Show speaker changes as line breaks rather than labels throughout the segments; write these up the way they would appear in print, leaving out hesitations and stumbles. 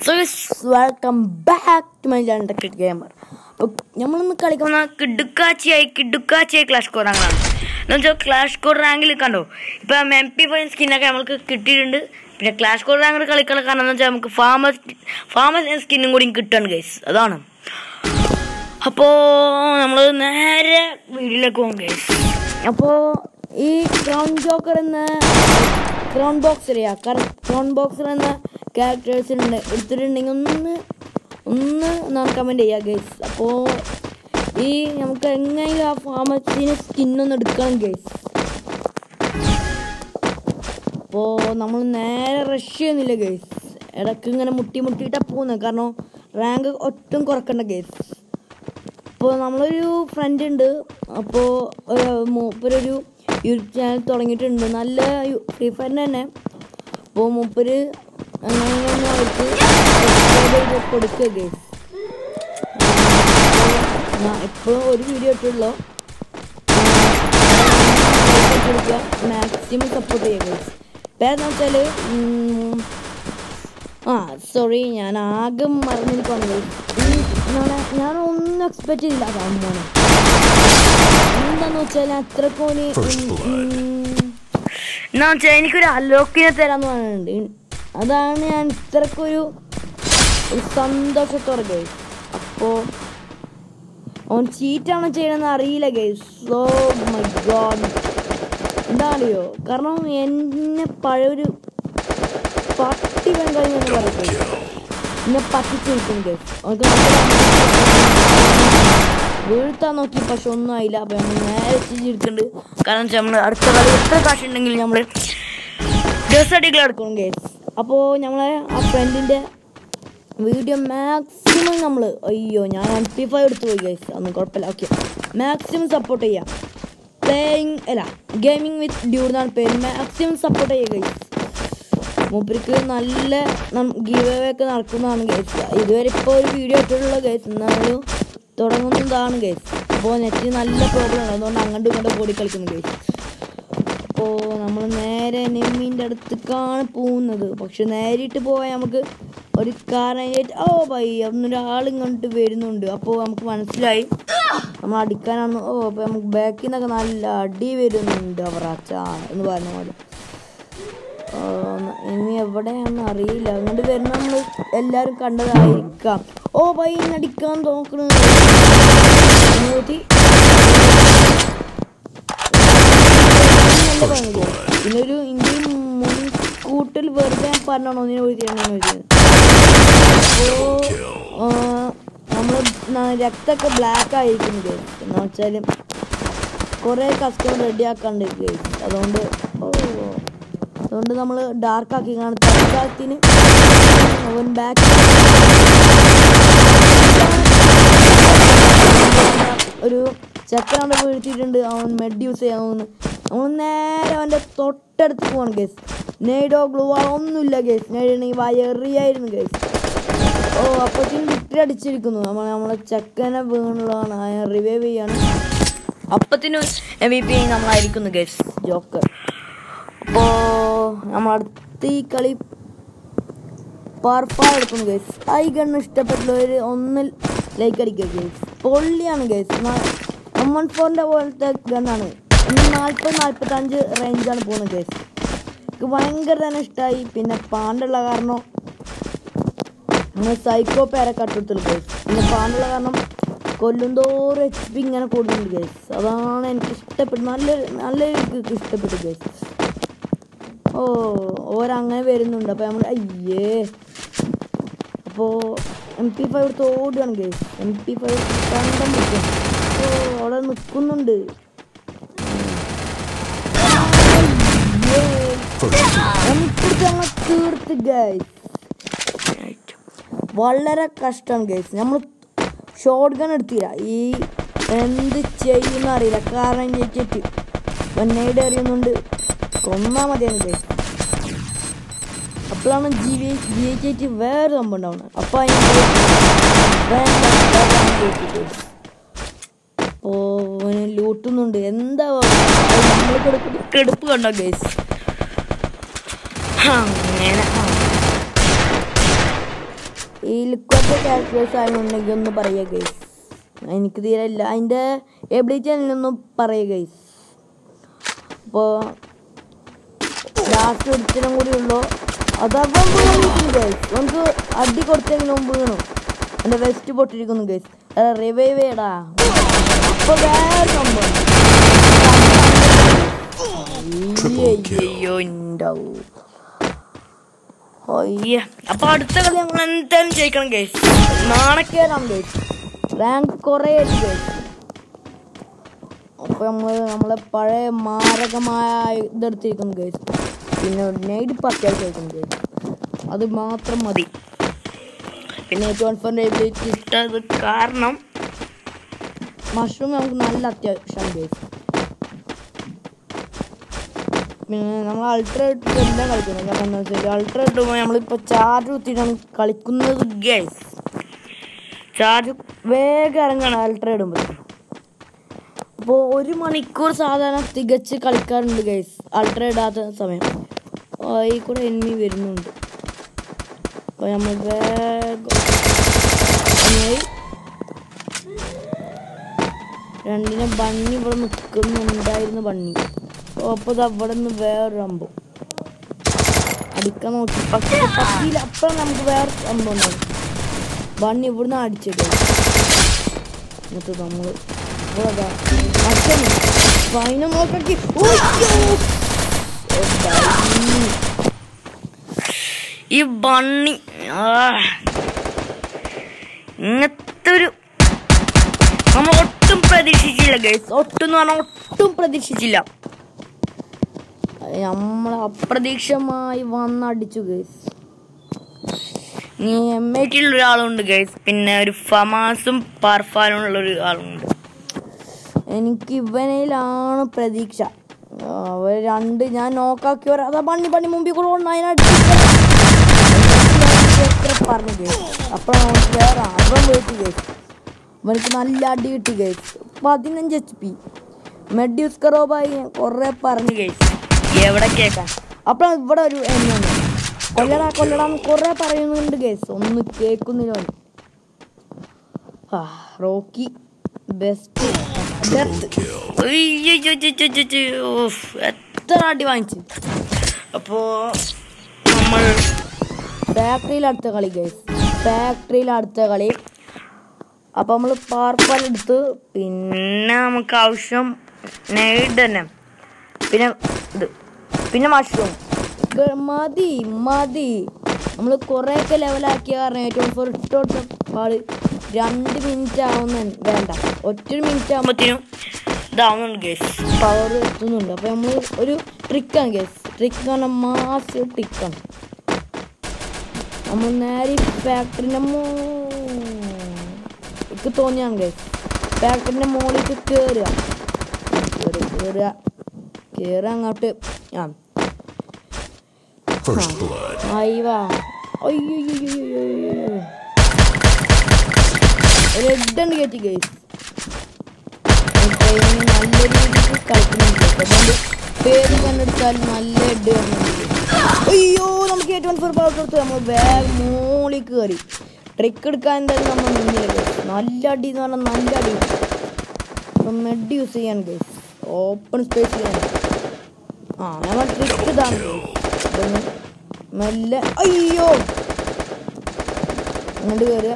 So guys, welcome back to my channel Cricket Gamer. നമ്മളിന്ന് കളിക്കുന്ന കിടുക്കാച്ചിയായി clash core റാങ്കാണ്. എന്നുവെച്ചാൽ clash core റാങ്കിൽ കണ്ടോ ഇപ്പം MP5 സ്കിന്നൊക്കെ നമുക്ക് കിട്ടിയിട്ടുണ്ട്. പിന്നെ ക്ലാഷ് കോർ റാങ്കിൽ കളിക്കാൻ കാരണം എന്ന് വെച്ചാൽ നമുക്ക് ഫാമസ് സ്കിന്നും കൂടി കിട്ടുന്നുണ്ട് ഗൈസ്. അതാണ്. അപ്പോൾ നമ്മൾ നേരെ വീഡിയോയിലേക്ക് പോകും ഗൈസ്. അപ്പോൾ ഈ ക്രൗൺ ബോക്സർ എന്ന ക്യാരക്ടേഴ്സ് എടുത്തിട്ടുണ്ടെങ്കിൽ ഒന്ന് കമൻറ്റ് ചെയ്യുക ഗൈസ്. അപ്പോൾ ഈ നമുക്ക് എങ്ങനെയും ആ ഫാമസിന് സ്കിന്നൊന്ന് എടുക്കണം ഗൈസ്. അപ്പോൾ നമ്മൾ നേരെ റഷ് ചെയ്യുന്നില്ല ഗൈസ്. ഇടയ്ക്ക് ഇങ്ങനെ മുട്ടിയിട്ടാണ് പോകുന്നത്, കാരണം റാങ്ക് ഒട്ടും കുറക്കണ്ട ഗൈസ്. അപ്പോൾ നമ്മളൊരു ഫ്രണ്ട് ഉണ്ട്, അപ്പോൾ മൂപ്പരൊരു യൂട്യൂബ് ചാനൽ തുടങ്ങിയിട്ടുണ്ട്, നല്ല ഫ്രീ ഫയറിന് തന്നെ. അപ്പോൾ മൂപ്പര് അങ്ങനെ അവർക്ക് കൊടുക്കുക ഗൈസ്. ഇപ്പോൾ ഒരു വീഡിയോ ഇട്ടുള്ളൂ, മാക്സിമം സപ്പോർട്ട് ചെയ്യുക ഗൈസ്. ഇപ്പം വെച്ചാൽ സോറി, ഞാൻ ആകെ മറന്നിരിക്കുകയാണ് ഗൈസ്. ഞാനൊന്നും എക്സ്പെക്ട് ചെയ്തില്ല അതാണ് എന്താന്ന് വെച്ചാൽ അത്രക്കോന് എന്നാ വെച്ചാൽ എനിക്കൊരു അലോക്കിനെ തരാന്ന് പറഞ്ഞിട്ടുണ്ട്. അതാണ് ഞാൻ ഇത്രക്കൊരു സന്തോഷത്തോടെ ഗൈസ്. അപ്പോൾ അവൻ ചീറ്റാണോ ചെയ്യണമെന്ന് അറിയില്ല ഗൈസ്. സോ മൈ ഗോഡ്, എന്താ അറിയോ, കാരണം എന്നെ പഴയൊരു പട്ടി വെങ്കായെന്ന് പറയുന്നത് എന്നെ പറ്റിച്ചിരിക്കും ഗൈസ്. വീഴ്ത്താൻ നോക്കി, പക്ഷെ ഒന്നും ആയില്ല. അപ്പം നമ്മൾ നേരെ ചിരിക്കുന്നുണ്ട്, കാരണം വെച്ചാൽ നമ്മൾ അടുത്ത കളി എത്ര കാശുണ്ടെങ്കിലും നമ്മൾ ഡ്രസ് അടികൾ എടുക്കണം ഗൈസ്. അപ്പോൾ നമ്മളെ ആ ഫ്രണ്ടിൻ്റെ വീഡിയോ മാക്സിമം നമ്മൾ ഞാൻ MP5 എടുത്തു പോയി ഗൈസ്, അതൊന്നും കുഴപ്പമില്ല. ഓക്കെ, മാക്സിമം സപ്പോർട്ട് ചെയ്യാം. ഗെയിമിംഗ് വിത്ത് ഡ്യൂഡ് എന്നാണ് പേര്. മാക്സിമം സപ്പോർട്ട് ചെയ്യുക ഗൈസ്. മൂപ്പർക്ക് നല്ല ഗീവ് അവേ ഒക്കെ നടക്കുന്നതാണ് ഗൈസ്. ഇതുവരെ ഇപ്പോൾ ഒരു വീഡിയോ ഇട്ടിട്ടുള്ള ഗൈസ്, എന്നാലും തുടങ്ങുന്നതാണ് ഗൈസ്. അപ്പോൾ നെറ്റ് നല്ല പ്രോബ്ലം ആണ്, അതുകൊണ്ട് അങ്ങോട്ടും ഇങ്ങോട്ടും ഓടി കളിക്കുന്നു ഗൈസ്. അപ്പോൾ നമ്മൾ നേരെ നെമ്മീൻ്റെ അടുത്തേക്കാണ് പോകുന്നത്. പക്ഷെ നേരിട്ട് പോയാൽ നമുക്ക് ഒരു കാരണമായിട്ട് അവിടുന്നൊരാളിങ്ങോട്ട് വരുന്നുണ്ട്. അപ്പോൾ നമുക്ക് മനസ്സിലായി നമ്മൾ അടിക്കാനാണ്. അപ്പോൾ നമുക്ക് ബാക്കിൽ നിന്നൊക്കെ നല്ല അടി വരുന്നുണ്ട് അവറാച്ചാ എന്ന് പറഞ്ഞ പോലെ. ഇനി എവിടെയാണെന്ന് അറിയില്ല, അങ്ങോട്ട് വരുന്ന നമ്മൾ എല്ലാവരും കണ്ടതായിരിക്കാം. അടിക്കാൻ നോക്കണ പിന്നൊരു ഇന്ത്യൻ മുൻകൂട്ടിൽ വെറുതെ പറഞ്ഞോ ഒന്നിനെ വിളിച്ചിട്ടുണ്ടെന്ന്. അപ്പോൾ നമ്മൾ രക്തമൊക്കെ ബ്ലാക്ക് ആയിരിക്കുന്നത് എന്ന് വെച്ചാൽ കുറേ കസ്റ്റമർ റെഡിയാക്കാണ്ട് ഗൈസ്. അതുകൊണ്ട് നമ്മൾ ഡാർക്കാക്കി കാണും തൽക്കാലത്തിന്. അവൻ ബാക്ക് ഒരു ചെക്കനവിടെ വീഴ്ത്തിയിട്ടുണ്ട്, അവൻ മെഡ് യൂസ് ചെയ്യാവുന്ന. നമ്മൾ നേരെ അവൻ്റെ തൊട്ടടുത്ത് പോകണം ഗൈസ്. നെയ്ഡോ ഗ്ലൂവോ ഒന്നുമില്ല ഗൈസ്. നെയ്ഡുണ്ടെങ്കിൽ വയറിയായിരുന്നു ഗൈസ്. അപ്പത്തിന് വിക്ടറി അടിച്ചിരിക്കുന്നു. നമ്മളെ ചെക്കനെ വീണുള്ളതാണ്, റിവൈവ് ചെയ്യാണ്. അപ്പത്തിന് MVP നമ്മളായിരിക്കുന്നു ഗൈസ്, ജോക്കർ. അപ്പോൾ നമ്മളടുത്ത് ഈ കളി പർഫാ എടുക്കുന്നു ഗൈസ്. ഈ ഗണ്ണ് ഇഷ്ടപ്പെട്ടുള്ളവർ ഒന്ന് ലൈക്ക് അടിക്കുക ഗൈസ്. പൊള്ളിയാണ് ഗൈസ്. M14 പോലത്തെ ഗണ്ണാണ്. 40-45 റേഞ്ചാണ് പോകുന്നത് ഗൈസ്. എനിക്ക് ഭയങ്കര തന്നെ ഇഷ്ടമായി. പിന്നെ പാണ്ടുള്ള കാരണം നമ്മൾ സൈക്കോ പേരെ കട്ടെടുത്തുള്ളൂ ഗൈസ്. പിന്നെ പാണ്ടുള്ള കാരണം കൊല്ലുന്തോറും HP ഇങ്ങനെ കൂടുന്നുണ്ട് ഗൈസ്. അതാണ് എനിക്ക് ഇഷ്ടപ്പെട്ടു, നല്ല രീതിക്ക് ഇഷ്ടപ്പെട്ടു ഗൈസ്. ഓരങ്ങനെ വരുന്നുണ്ട്. അപ്പോൾ നമ്മൾ അപ്പോൾ MP5 എടുത്ത് ഓടുകയാണ് ഗൈസ്. MP5 കണ്ടം നിൽക്കും. അവിടെ നിൽക്കുന്നുണ്ട്. ഞങ്ങൾ തീർത്ത് ഗൈസ്. വളരെ കഷ്ടമാണ് ഗൈസ്. നമ്മൾ ഷോട്ട് ഗൺ എടുത്തില്ല. ഈ എന്ത് ചെയ്യുന്ന അറിയില്ല, കാരണം ഞെറ്റിട്ട് വന്നൈഡ് അറിയുന്നുണ്ട്. കൊന്നാൽ മതിയാണ് ഗൈസ്. അപ്പോഴാണ് GH8 വേറെ സംഭവം ഉണ്ടാവുന്നത്. അപ്പോൾ ലൂട്ടുന്നുണ്ട്. എന്താ നമ്മൾ കെടുപ്പ് കണ്ടോ ഗൈസ്. അങ്ങനെ ഈ ലിക്വിഡ് ക്യാരക്ടേഴ്സ് ആയതുണ്ടെങ്കിൽ ഒന്ന് പറയുക ഗൈസ്. എനിക്ക് തീരെ ഇല്ല അതിൻ്റെ എബിലിറ്റി എന്നൊന്നും പറയുക ഗൈസ്. അപ്പോൾ ലാസ്റ്റ് ഒരുത്തരം കൂടി ഉള്ളൂ. അതപ്പം ഗൈസ് നമുക്ക് അടി കൊടുത്തെങ്കിലും വീണു. എൻ്റെ വെസ്റ്റ് പൊട്ടിരിക്കുന്നു ഗൈസ്. റിവൈവ് ചെയ്യടാ. അപ്പോൾ വേറെ സംഭവം ഉണ്ടാവും. അയ്യ അപ്പൊ അടുത്ത കളി ഞങ്ങൾ എന്തായാലും ജയിക്കണം ഗൈസ്. നാണക്കേടാണ് ഗൈസ്. റാങ്ക് കുറേ ആയിട്ട് ഗൈസ്. അപ്പൊ നമ്മളെ പഴയ മാരകമായ ഇതെടുത്തിരിക്കുന്നു ഗൈസ്. പിന്നെ നൈറ്റ് പത്തിയാൽ കഴിക്കുന്നു ഗൈസ്. അത് മാത്രം മതി. പിന്നെ എബിലിറ്റി ഇട്ടത് കാരണം മഷ്റൂം നമുക്ക് നല്ല അത്യാവശ്യമാണ് ഗൈസ്. പിന്നെ നമ്മൾ അൾട്ര ഇട്ടിട്ട് എല്ലാം കളിക്കുന്നത്. കാരണം എന്താ വെച്ചാൽ അൾട്ര ഇട്ടുമ്പോൾ നമ്മളിപ്പോൾ ചാർജ് കുത്തിയിട്ടാണ് കളിക്കുന്നത് ഗൈസ്. ചാർജ് വേഗം ഇറങ്ങാണ് അൾട്ര ഇടുമ്പോൾ. അപ്പോൾ 1 മണിക്കൂർ സാധാരണ തികച്ച് കളിക്കാറുണ്ട് ഗൈസ് അൾട്ര ഇടാത്ത സമയം. ഈ കൂടെ എനിമി വരുന്നുണ്ട്. അപ്പോൾ നമ്മൾ വേഗം രണ്ടിനെ ബണ്ണി ഇവിടെ നിൽക്കുന്നുണ്ടായിരുന്നു. ബണ്ണി അപ്പോൾ അവിടെ നിന്ന് വേറൊരു അമ്പം അടിക്കാൻ നോക്കി. പക്ഷേ പറ്റിയില്ല. അപ്പോഴും നമുക്ക് വേറെ അമ്പം ഉണ്ടാവും. ബണ്ണി ഇവിടുന്ന് അടിച്ചത്. എന്നിട്ട് നമ്മൾ ഇവിടെ അതിനെ നോക്കി ഈ ബണ്ണി ഇങ്ങനത്തെ ഒരു നമ്മൾ ഒട്ടും പ്രതീക്ഷിച്ചില്ല ഗൈസ്. ഒട്ടും എന്ന് പറഞ്ഞാൽ ഒട്ടും പ്രതീക്ഷിച്ചില്ല. നമ്മൾ അപ്രതീക്ഷിതമായി വന്നടിച്ചു ഗൈസ്. ഇനി MIT ഒരാളുണ്ട് ഗൈസ്. പിന്നെ ഒരു ഫമാസും പാർഫാനും ഉള്ളൊരു ആളുണ്ട്. എനിക്ക് ഇവനിലാണ് പ്രതീക്ഷ. അവർ രണ്ട് ഞാൻ നോക്കാക്കി വരാം. അതാ പണി മുമ്പിൽ കൂടെ അതിനടിച്ചു പറഞ്ഞു ഗൈസ്. അപ്പോഴാണ് വേറെ അവൻ പോയിട്ട് ഗൈസ്. അവനക്ക് നല്ല അടി കിട്ടി ഗൈസ്. 15 HP മെഡ്യൂസ് കറോബായി കുറേ പറഞ്ഞു ഗൈസ്. എവിടെ കേൾക്കാൻ. അപ്പോഴാണ് ഇവിടെ ഒരു എന്നുണ്ട് കൊല്ലടാന്ന് കുറേ പറയുന്നുണ്ട് ഗൈസ്. ഒന്നും കേൾക്കുന്നില്ല. റോക്കി ബെസ്റ്റ് എത്ര അടി വാങ്ങിച്ചു. അപ്പോൾ നമ്മൾ ഫാക്ടറിയിൽ അടുത്ത കളി ഗൈസ്. ഫാക്ടറിയിൽ അടുത്ത കളി. അപ്പോൾ നമ്മൾ പാർപ്പാൽ എടുത്ത് പിന്നെ നമുക്ക് ആവശ്യം നെയ്ഡ് തന്നെ. പിന്നെ മഷ്റൂം മതി. നമ്മൾ കുറേയൊക്കെ ലെവലാക്കിയ കാരണം ഏറ്റവും ഇട്ടോട്ട് പാട് 2 മിനിറ്റ് ആവുന്ന വേണ്ട 1 മിനിറ്റ് ആകുമ്പോഴത്തേനും ഇതാവുന്നുണ്ട് ഗൈസ്. പവർ എത്തുന്നുണ്ട്. അപ്പോൾ നമ്മൾ ഒരു ട്രിക്കാണ് ഗൈസ്. ട്രിക്കാണ് മാസ് ട്രിക്കാണ്. നമ്മൾ നേരെ ഫാക്ടറിൻ്റെ എനിക്ക് തോന്നിയാണ് ഗൈസ്. ഫാക്ടറിൻ്റെ മുകളിലേക്ക് കയറുക അങ്ങോട്ട്. അയ്യോ റെഡാണ് കയറ്റി ഗൈസ്. നല്ല രീതിക്ക് കളിക്കുന്നുണ്ട്. അതുകൊണ്ട് പേര് കണ്ടെടുത്താൽ നല്ല ഹെഡ് വരുന്നുണ്ട്. അയ്യോ നമുക്ക് 814 പവർ കൊടുത്തു. നമ്മൾ ബാഗ് മോളിൽ കയറി ട്രിക്ക് എടുക്കാൻ എന്തായാലും നമ്മൾ നിന്നില്ല. നല്ല അടി എന്ന് പറഞ്ഞാൽ നല്ല അടി. അപ്പം മെഡ് യൂസ് ചെയ്യാൻ ഗൈസ്. ഓപ്പൺ സ്പേസ് ചെയ്യാൻ. നമ്മൾ ട്രിക്ക് ഇതാണ് ഗൈസ്. മെല്ലെ അയ്യോ അങ്ങോട്ട് കയറുക.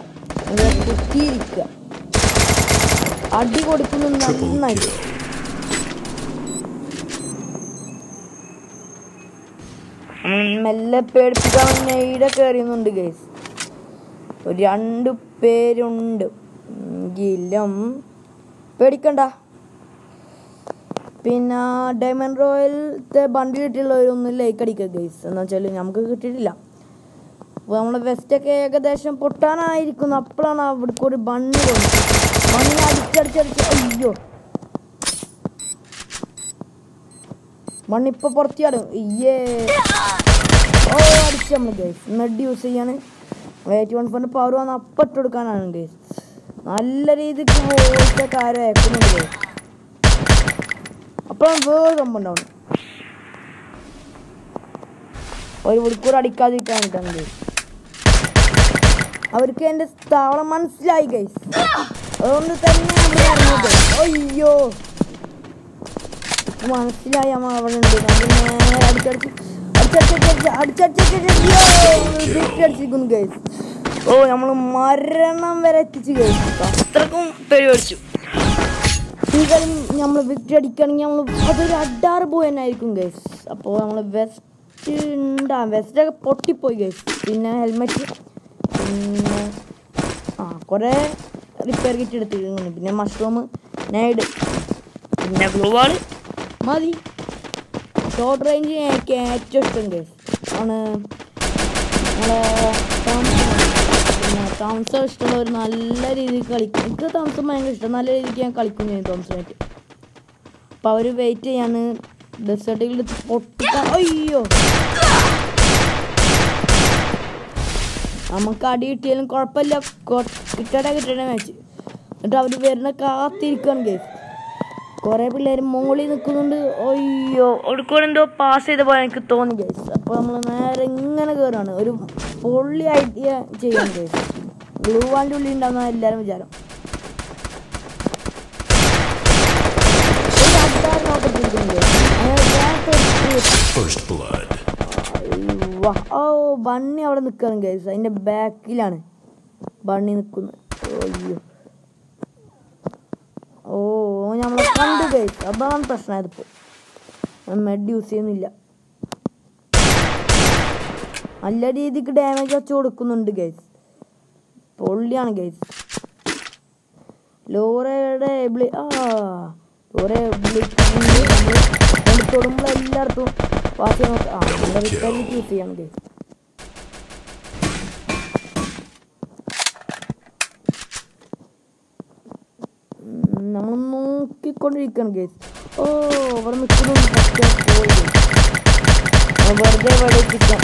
കുത്തിയിരിക്കുക. അടി കൊടുക്കുന്നത് നന്നായി. മെല്ലെ പേടിപ്പിക്കാൻ നെയ്ഡ കയറിയുന്നുണ്ട് ഗൈസ്. 2 പേരുണ്ട് എങ്കിലും പേടിക്കണ്ട. പിന്നെ ഡയമണ്ട് റോയലത്തെ ബണ്ടിൽ കിട്ടിയുള്ളവരൊന്നും ലൈക്ക് അടിക്കുക ഗൈസ്. എന്ന് വെച്ചാൽ നമുക്ക് കിട്ടിയിട്ടില്ല. അപ്പോൾ നമ്മളെ വെസ്റ്റൊക്കെ ഏകദേശം പൊട്ടാനായിരിക്കുന്നു. അപ്പോഴാണ് അവിടേക്ക് ഒരു ബണ്ണ് പോകുന്നത്. ബണ്ണിനെ അടിച്ചടിച്ചടിച്ച് അയ്യോ ബണ്ണിപ്പോൾ പുറത്തിയാടും. അടിച്ച് നമ്മൾ ഗൈസ്. മെഡ് യൂസ് ചെയ്യാണ്. 814 പവർ വന്ന് അപ്പം ഇട്ട് കൊടുക്കാനാണ് ഗൈസ്. നല്ല രീതിക്ക് പോയിട്ട് കാര്യം അയക്കുന്നുണ്ട് ഗൈസ്. അപ്പോഴാണ് വേറെ സംഭവം ഉണ്ടാവുന്നത്. ഒരു മണിക്കൂർ അടിക്കാതിരിക്കാനിട്ടാണ് ഗൈസ്. അവർക്ക് എൻ്റെ താവളം മനസ്സിലായി ഗൈസ്. അതുകൊണ്ട് തന്നെ അയ്യോ മനസ്സിലായി അമ്മ അവിടെ ഉണ്ട്. നമ്മൾ നേരെ അടിച്ചടിച്ചിരിക്കുന്നു ഗൈസ്. ഓ നമ്മൾ മരണം വരെ എത്തിച്ച് ഗൈസ്. അത്രക്കും പേടിച്ചു. ഈ കളി നമ്മൾ വിക്ടറി അടിക്കുകയാണെങ്കിൽ നമ്മൾ അതൊരു 6 പോയി തന്നെ ആയിരിക്കും ഗൈസ്. അപ്പോൾ നമ്മൾ വെസ്റ്റ് ഉണ്ടാകും. വെസ്റ്റൊക്കെ പൊട്ടിപ്പോയി ഗൈസ്. പിന്നെ ഹെൽമെറ്റ് പിന്നെ കുറേ റിപ്പയർ കിറ്റ് എടുത്തിരിക്കുന്നു. പിന്നെ മഷ്റൂം നൈഡ് പിന്നെ ഗ്ലൂ വാൾ മതി. ഷോർട്ട് റേഞ്ച് എനിക്ക് ഏറ്റവും ഇഷ്ടം ഗൈസ് ആണ് നമ്മളെ പിന്നെ തോംസൺ ഇഷ്ടമുള്ളവർ നല്ല രീതിയിൽ കളിക്കും. എനിക്ക് തോംസൺ ഭയങ്കര ഇഷ്ടം. നല്ല രീതിക്ക് ഞാൻ കളിക്കും ചെയ്യും തോംസണായിട്ട്. അപ്പോൾ അവർ വെയിറ്റ് ചെയ്യാണ് ഡെസേർട്ടിൽ പൊട്ടിക്കാൻ. അയ്യോ നമുക്ക് അടി കിട്ടിയാലും കുഴപ്പമില്ല. കിട്ടണ മാച്ച്. എന്നിട്ട് അവർ വരുന്ന കാത്തിരിക്കുകയാണ് ഗൈസ്. കുറേ പിള്ളേർ മോളിൽ നിൽക്കുന്നുണ്ട്. അയ്യോ ഒടുക്കൂടെ എന്തോ പാസ് ചെയ്ത പോലെ എനിക്ക് തോന്നി ഗൈസ്. അപ്പോൾ നമ്മൾ നേരെ ഇങ്ങനെ കയറാണ്. ഒരു പൊള്ളി ഐഡിയ ചെയ്യാൻ ഗൈസ്. ഗ്ലൂ വാളിൻ്റെ ഉള്ളിൽ ഉണ്ടാകുന്ന എല്ലാവരും വിചാരം. ഓ ബണ്ണി അവിടെ നിൽക്കുകയാണ് ഗൈസ്. അതിൻ്റെ ബാക്കിലാണ് ബണ്ണി നിൽക്കുന്നത്. അയ്യോ ഓ നമ്മളെ കണ്ടു ഗൈസ്. അതാണ് പ്രശ്നമായതിപ്പോൾ. മെഡ് യൂസ് ചെയ്യുന്നില്ല. നല്ല രീതിക്ക് ഡാമേജ് വെച്ച് കൊടുക്കുന്നുണ്ട് ഗൈസ്. പൊള്ളിയാണ് ഗൈസ്. ലോറയുടെ ലോറെ തൊടുമ്പോൾ എല്ലായിടത്തും പാസ് ചെയ്യാൻ നല്ല റിപ്പയറിലേക്ക് യൂസ് ചെയ്യാണ് ഗൈസ്. നമ്മൾ നോക്കിക്കൊണ്ടിരിക്കുകയാണ് ഗൈസ്. ഓ അവിടെ നിൽക്കുന്നു. വെറുതെ വെടിപ്പിക്കാം.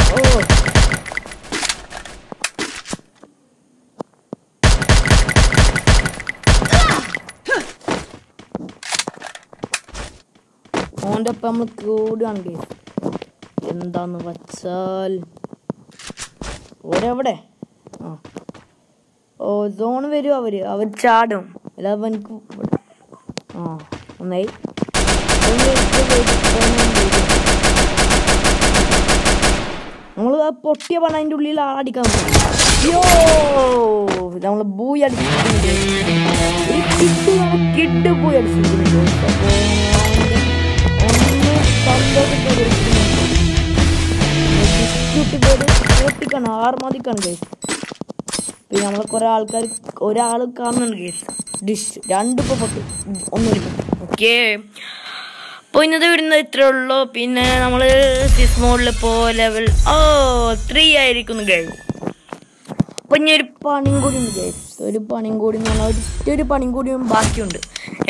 ഓൻ്റെ ഒപ്പം നമ്മൾ കൂടുകയാണ് ഗൈസ്. എന്താന്ന് വച്ചാൽ ഒരെവിടെ സോൺ വരും. അവർ ചാടും. അല്ലാതെ എനിക്ക് ഒന്നായി നമ്മൾ ആ പൊട്ടിയ പണം അതിൻ്റെ ഉള്ളിൽ ആളടിക്കാൻ യോ നമ്മൾ ബൂയി അടിച്ചിട്ടുണ്ട്. കിഡ് ബൂയി അടിച്ചിട്ടുണ്ട്. പൊട്ടിക്കാണ് 6 മതിക്കാണ് ഗൈസ്. പിന്നെ നമ്മളെ കുറേ ആൾക്കാർ ഒരാൾ കാണുന്നുണ്ട് ഗൈസ്. ഡിഷ് 2 ഇപ്പോൾ പൊട്ടി 1 ഓക്കെ. അപ്പോൾ ഇന്നത്തെ വീടുന്നത് ഇത്രേ ഉള്ളൂ. പിന്നെ നമ്മൾ സിസ് മോഡിൽ ഇപ്പോൾ ലെവൽ 3 ആയിരിക്കുന്നു ഗൈസ്. അപ്പോൾ ഇനി ഒരു പണിയും കൂടി ഉണ്ട് ഗൈസ്. ഒരു പണിയും കൂടി എന്ന് പറഞ്ഞാൽ ഒരു പണിയും കൂടിയും ബാക്കിയുണ്ട്.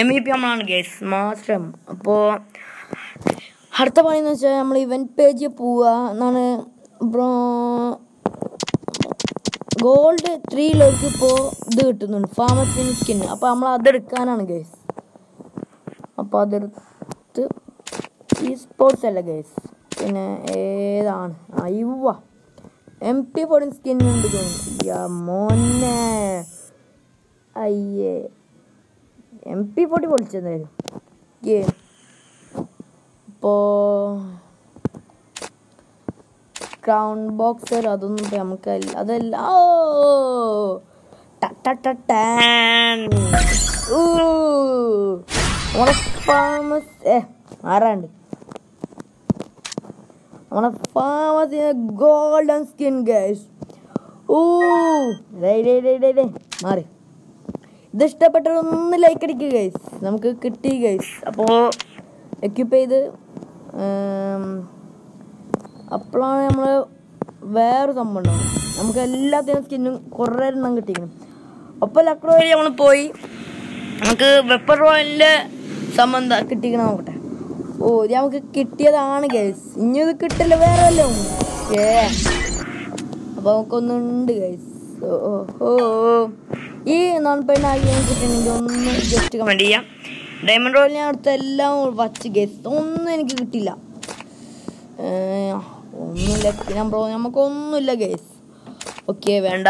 MVP നമ്മളാണ് ഗൈസ് മാസ്റ്റർ. അപ്പോൾ അടുത്ത പണി എന്ന് വെച്ചാൽ നമ്മൾ ഇവൻറ്റ് പേജിൽ പോവുക എന്നാണ്. ഗോൾഡ് 3 ഇപ്പോൾ ഇത് കിട്ടുന്നുണ്ട് ഫാമസിന് സ്കിൻ. അപ്പോൾ നമ്മൾ അതെടുക്കാനാണ് ഗൈസ്. അപ്പോൾ അതെടുത്ത് ഈ സ്പോർട്സ് അല്ല ഗൈസ്. പിന്നെ ഏതാണ് MP40 സ്കിൻ ഉണ്ട് മോനെ. അയ്യേ MP40 പൊളിച്ചെന്തായാലും ഗെയിം. ഇപ്പോൾ ക്രൗൺ ബോക്സർ അതൊന്നും നമുക്ക് അതല്ല. നമ്മളെ ഫാമസ് ആരാണ്ട് നമ്മളെ ഫാമസിന് ഗോൾഡൻ സ്കിൻ ഗൈസ്. മാറി. ഇത് ഇഷ്ടപ്പെട്ടതൊന്ന് ലൈക്ക് അടിക്കുക ഗൈസ്. നമുക്ക് കിട്ടി ഗൈസ്. അപ്പോൾ എക്യുപ്പ് ചെയ്ത് അപ്പോഴാണ് നമ്മൾ വേറെ സംഭവം ഉണ്ടാവും. നമുക്ക് എല്ലാത്തിനും സ്കിന്നും കുറേ എണ്ണം കിട്ടിയിരിക്കണം. അപ്പോൾ ലക്നോ വഴി നമ്മൾ പോയി നമുക്ക് വെപ്പർ റോയലിൻ്റെ സംബന്ധം കിട്ടിക്കണം നോക്കട്ടെ. ഇത് നമുക്ക് കിട്ടിയതാണ് ഗൈസ്. ഇനി ഇത് കിട്ടില്ല വേറെ വല്ലതും. അപ്പോൾ നമുക്കൊന്നുണ്ട് ഗൈസ്. ഈ non-payment കിട്ടണമെങ്കിൽ ഒന്ന് ജസ്റ്റ് കമൻറ്റ് ചെയ്യാം. ഡയമണ്ട് റോയൽ ഞാൻ അടുത്ത എല്ലാം വച്ച് ഗൈസ്. ഒന്നും എനിക്ക് കിട്ടില്ല. ഒന്നുമില്ല. നമുക്കൊന്നുമില്ല ഗൈസ്. ഓക്കെ വേണ്ട.